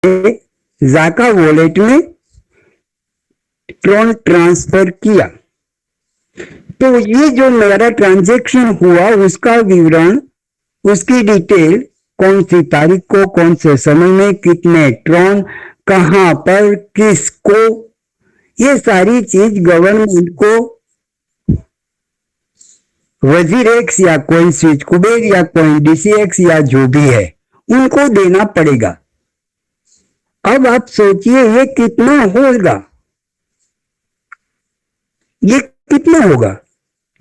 जाका वॉलेट में Tron transfer किया, तो ये जो मेरा ट्रांजैक्शन हुआ उसका विवरण, उसकी डिटेल, कौन सी तारीख को, कौन से समय में, कितने ट्रॉन, कहां पर, किसको, ये सारी चीज गवर्नमेंट को वजीरेक्स या कोई स्विच कुबेर या कोई डीसीएक्स या जो भी है उनको देना पड़ेगा। अब आप सोचिए ये कितना होगा, ये कितना होगा।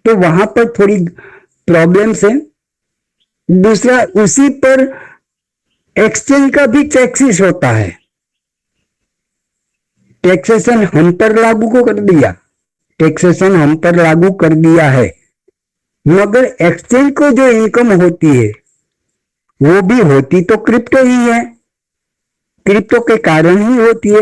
तो वहां पर थोड़ी प्रॉब्लम्स है। दूसरा, उसी पर एक्सचेंज का भी टैक्सेस होता है। टैक्सेशन हम पर लागू कर दिया, टैक्सेशन हम पर लागू कर दिया है, मगर एक्सचेंज को जो इनकम होती है वो भी होती तो क्रिप्टो ही है, क्रिप्टो के कारण ही होती है,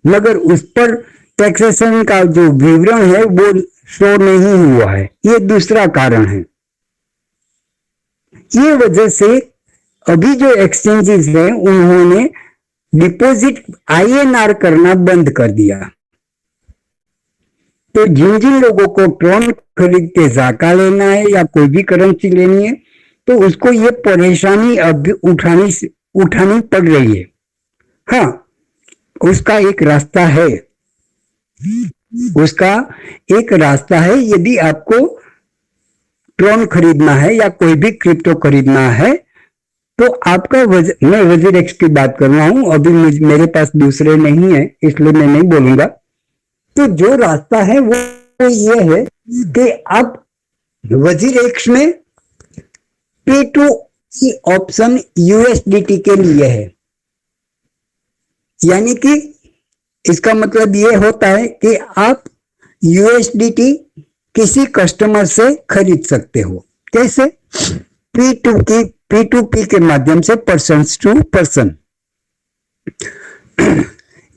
मगर उस पर टैक्सेशन का जो विवरण है वो शो नहीं हुआ है। ये दूसरा कारण है। ये वजह से अभी जो एक्सचेंजेस हैं उन्होंने डिपॉजिट आईएनआर करना बंद कर दिया। तो जिन जिन लोगों को ट्रॉन खरीद के जाका लेना है या कोई भी करेंसी लेनी है तो उसको ये परेशानी अब उठानी पड़ रही है। हाँ, उसका एक रास्ता है, उसका एक रास्ता है। यदि आपको ट्रॉन खरीदना है या कोई भी क्रिप्टो खरीदना है तो आपका मैं वजीरेक्स की बात कर रहा हूं, अभी मेरे पास दूसरे नहीं है इसलिए मैं नहीं बोलूंगा। तो जो रास्ता है वो ये है कि आप वजीरेक्स में P2E ऑप्शन यूएसडीटी के लिए है, यानी कि इसका मतलब ये होता है कि आप यूएसडीटी किसी कस्टमर से खरीद सकते हो। कैसे? P2P के माध्यम से, पर्सन टू पर्सन।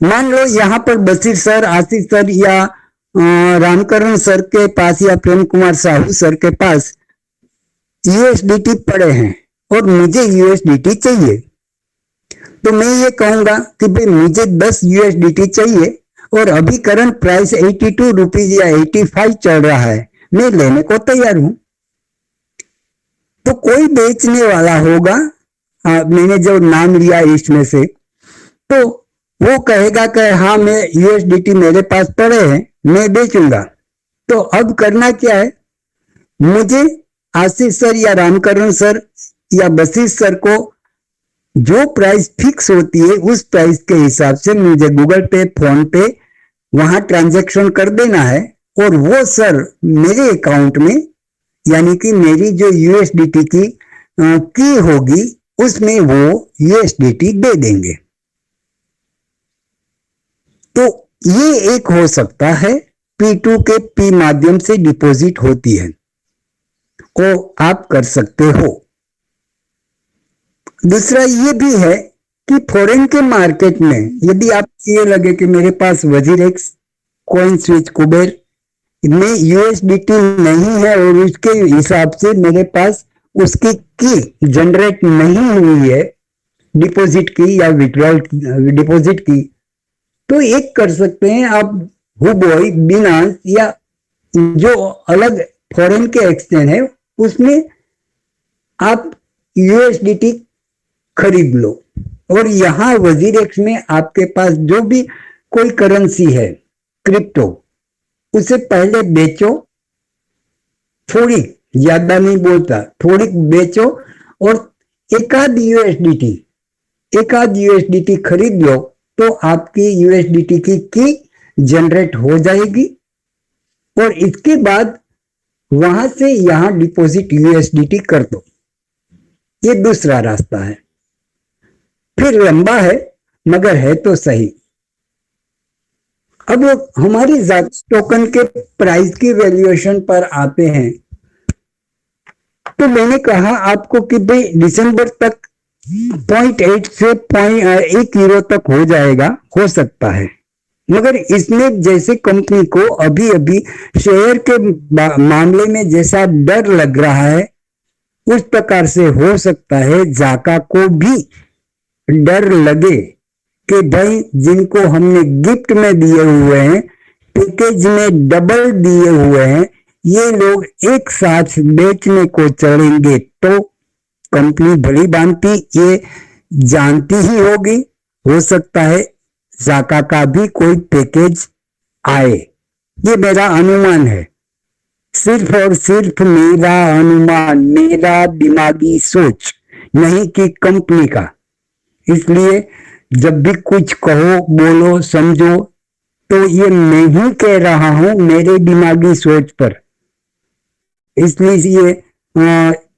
मान लो यहां पर बशीर सर, आशीष सर या रामकरण सर के पास या प्रेम कुमार साहू सर के पास यूएसडीटी पड़े हैं और मुझे यूएसडीटी चाहिए, तो मैं ये कहूंगा कि भाई मुझे 10 यूएसडीटी चाहिए और अभी करंट प्राइस 82 रुपीज या 85 चल रहा है, मैं लेने को तैयार हूं। तो कोई बेचने वाला होगा, मैंने जो नाम लिया इसमें से, तो वो कहेगा कि हाँ मैं यूएसडीटी मेरे पास पड़े हैं, मैं बेचूंगा। तो अब करना क्या है, मुझे आशीष सर या रामकरण सर या बशीर सर को जो प्राइस फिक्स होती है उस प्राइस के हिसाब से मुझे गूगल पे, फोन पे वहां ट्रांजैक्शन कर देना है और वो सर मेरे अकाउंट में, यानी कि मेरी जो यूएसडीटी की होगी उसमें वो यूएसडीटी दे देंगे। तो ये एक हो सकता है, P2 के P माध्यम से डिपॉजिट होती है, वो आप कर सकते हो। दूसरा ये भी है कि फॉरेन के मार्केट में यदि आप ये लगे कि मेरे पास वजीरेक्स, कॉइन स्विच कुबेर में यूएसडीटी नहीं है और उसके हिसाब से मेरे पास उसकी की जनरेट नहीं हुई है, डिपॉजिट की या विड्रॉल डिपॉजिट की, तो एक कर सकते हैं आप हुबॉय, बिनांस या जो अलग फॉरेन के एक्सचेंज है उसमें आप यूएसडीटी खरीद लो और यहां वजीरेक्स में आपके पास जो भी कोई करेंसी है क्रिप्टो, उसे पहले बेचो, थोड़ी, ज्यादा नहीं बोलता, थोड़ी बेचो और एकाध यूएसडीटी खरीद लो तो आपकी यूएसडीटी की जनरेट हो जाएगी और इसके बाद वहां से यहां डिपॉजिट यूएसडीटी कर दो। ये दूसरा रास्ता है, फिर लंबा है मगर है तो सही। अब हमारी टोकन के प्राइस की वैल्यूएशन पर आते हैं। तो मैंने कहा आपको कि भाई दिसंबर तक 0.8 से 1 यूरो तक हो जाएगा, हो सकता है, मगर इसमें जैसे कंपनी को अभी अभी शेयर के मामले में जैसा डर लग रहा है उस प्रकार से हो सकता है जाका को भी डर लगे कि भाई जिनको हमने गिफ्ट में दिए हुए हैं, पैकेज में डबल दिए हुए हैं, ये लोग एक साथ बेचने को चलेंगे तो कंपनी भली भांति ये जानती ही होगी। हो सकता है जाका का भी कोई पैकेज आए, ये मेरा अनुमान है, सिर्फ और सिर्फ मेरा अनुमान, मेरा दिमागी सोच, नहीं कि कंपनी का। इसलिए जब भी कुछ कहो, बोलो, समझो, तो ये मैं ही कह रहा हूं मेरे दिमागी सोच पर। इसलिए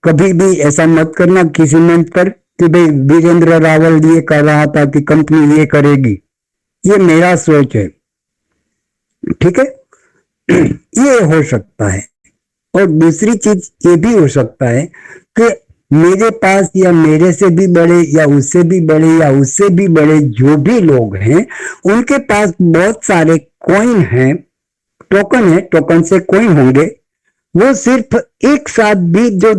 कभी भी ऐसा मत करना किसी मंच पर कि भाई वीरेंद्र रावल ये कर रहा था कि कंपनी ये करेगी। ये मेरा सोच है, ठीक है। ये हो सकता है। और दूसरी चीज ये भी हो सकता है कि मेरे पास या मेरे से भी बड़े या उससे भी बड़े या उससे भी बड़े जो भी लोग हैं, उनके पास बहुत सारे कॉइन हैं, टोकन है, टोकन से कॉइन होंगे, वो सिर्फ एक साथ भी जो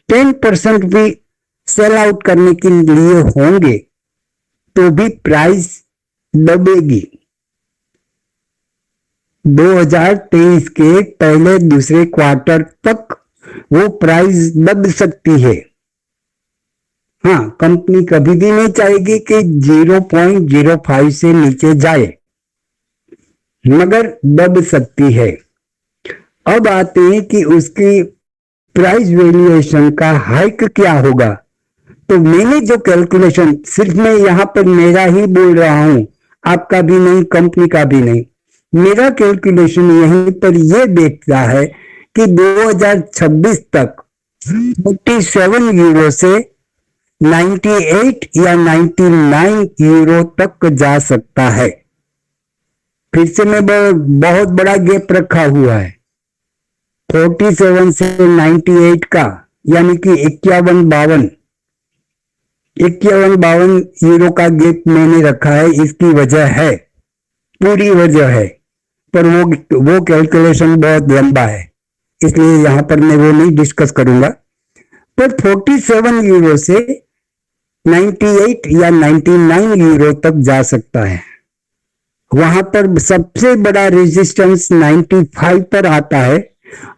10% भी सेल आउट करने के लिए होंगे तो भी प्राइस दबेगी। 2023 के पहले दूसरे क्वार्टर तक वो प्राइस दब सकती है। हाँ, कंपनी कभी भी नहीं चाहेगी कि 0.05 से नीचे जाए, मगर दब सकती है। अब आते हैं कि उसकी प्राइस वैल्यूएशन का हाइक क्या होगा। तो मैंने जो कैलकुलेशन, सिर्फ मैं यहां पर मेरा ही बोल रहा हूं, आपका भी नहीं, कंपनी का भी नहीं, मेरा कैलकुलेशन यहीं पर यह देखता है कि 2026 तक 47 यूरो से 98 या 99 यूरो तक जा सकता है। फिर से मैं बहुत बड़ा गैप रखा हुआ है, 47 से 98 का, यानी कि 51-52 यूरो का गैप मैंने रखा है। इसकी वजह है, पूरी वजह है, पर वो कैलकुलेशन बहुत लंबा है, इसलिए यहां पर मैं वो नहीं डिस्कस करूंगा। पर 47 यूरो से 98 या 99 यूरो तक जा सकता है। वहां पर सबसे बड़ा रेजिस्टेंस 95 पर आता है,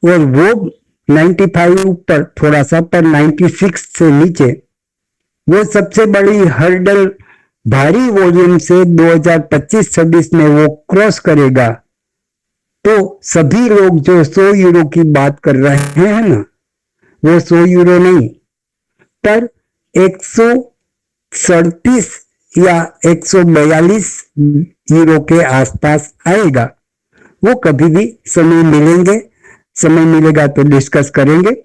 और वो 95 पर थोड़ा सा, पर 96 से नीचे वो सबसे बड़ी हर्डल भारी वॉल्यूम से 2025-26 में वो क्रॉस करेगा। तो सभी लोग जो 100 यूरो की बात कर रहे हैं ना, वो 100 यूरो नहीं, पर 137 या 142 यूरो के आसपास आएगा। वो कभी भी समय मिलेगा तो डिस्कस करेंगे,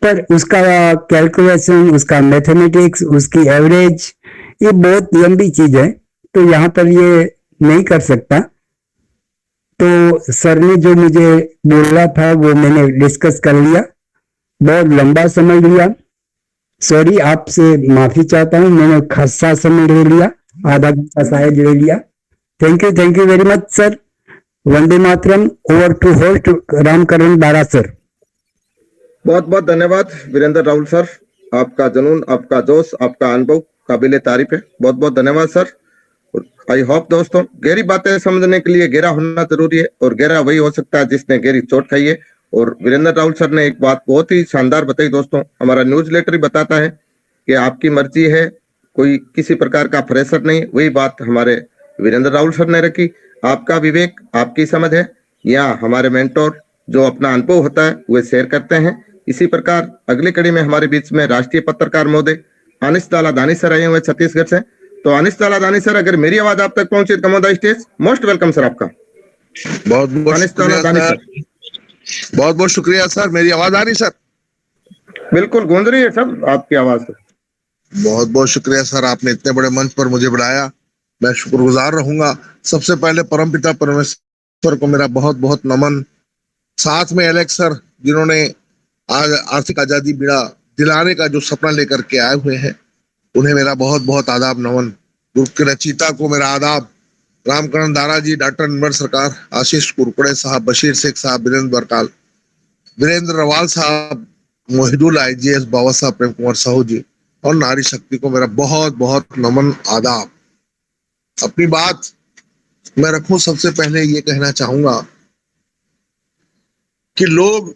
पर उसका कैलकुलेशन, उसका मैथमेटिक्स, उसकी एवरेज, ये बहुत लंबी चीज है, तो यहां पर ये नहीं कर सकता। तो सर ने जो मुझे बोला था वो मैंने डिस्कस कर लिया, बहुत लंबा समय लिया, सॉरी, आपसे माफी चाहता हूं, मैंने खासा समय ले लिया, आधा घंटा शायद ले लिया। Thank you very much sir. वंदे मातरम। Over to host Ramkaran Dara sir. बहुत बहुत धन्यवाद वीरेंद्र राहुल सर, आपका जुनून, आपका जोश, आपका अनुभव काबिले तारीफ है। बहुत बहुत धन्यवाद सर। आई होप दोस्तों, गहरी बातें समझने के लिए गहरा होना जरूरी है, और गहरा वही हो सकता है जिसने गहरी चोट खाई है। और वीरेंद्र राहुल सर ने एक बात बहुत ही शानदार बताई दोस्तों, हमारा न्यूज लेटर ही बताता है कि आपकी मर्जी है, कोई किसी प्रकार का प्रेशर नहीं। वही बात हमारे वीरेंद्र राहुल सर ने रखी। आपका विवेक, आपकी समझ है, यहाँ हमारे मेंटोर जो अपना अनुभव होता है वे शेयर करते हैं। इसी प्रकार अगली कड़ी में हमारे बीच में राष्ट्रीय पत्रकार महोदय अनिश तालादानी सर आए हुए छत्तीसगढ़ से। तो अनिश तालादानी सर, अगर मेरी आवाज आप तक पहुंचे, come on the stage, most welcome sir आपका। बहुत बहुत शुक्रिया सर। मेरी आवाज आ रही सर? बिल्कुल गूंज रही है सर आपकी आवाज। बहुत बहुत शुक्रिया सर, आपने इतने बड़े मंच पर मुझे बुलाया, मैं शुक्रगुजार रहूंगा। सबसे पहले परमपिता परमेश्वर को मेरा बहुत बहुत नमन, साथ में एलेक्स सर जिन्होंने आज आर्थिक आजादी दिलाने का जो सपना लेकर के आए हुए हैं, उन्हें मेरा बहुत बहुत आदाब नमन। ग्रुप के रचयिता को मेरा आदाब, रामकरण दारा जी, डॉक्टर अनवर सरकार, आशीष कुरकुड़े साहब, बशीर शेख साहब, वीरेंद्र बरकाल, वीरेंद्र रवाल साहब, मोहिदुल IGS, बाबा साहब, प्रेम कुमार साहू जी, और नारी शक्ति को मेरा बहुत बहुत नमन आदाब। अपनी बात मैं रखूं, सबसे पहले ये कहना चाहूंगा कि लोग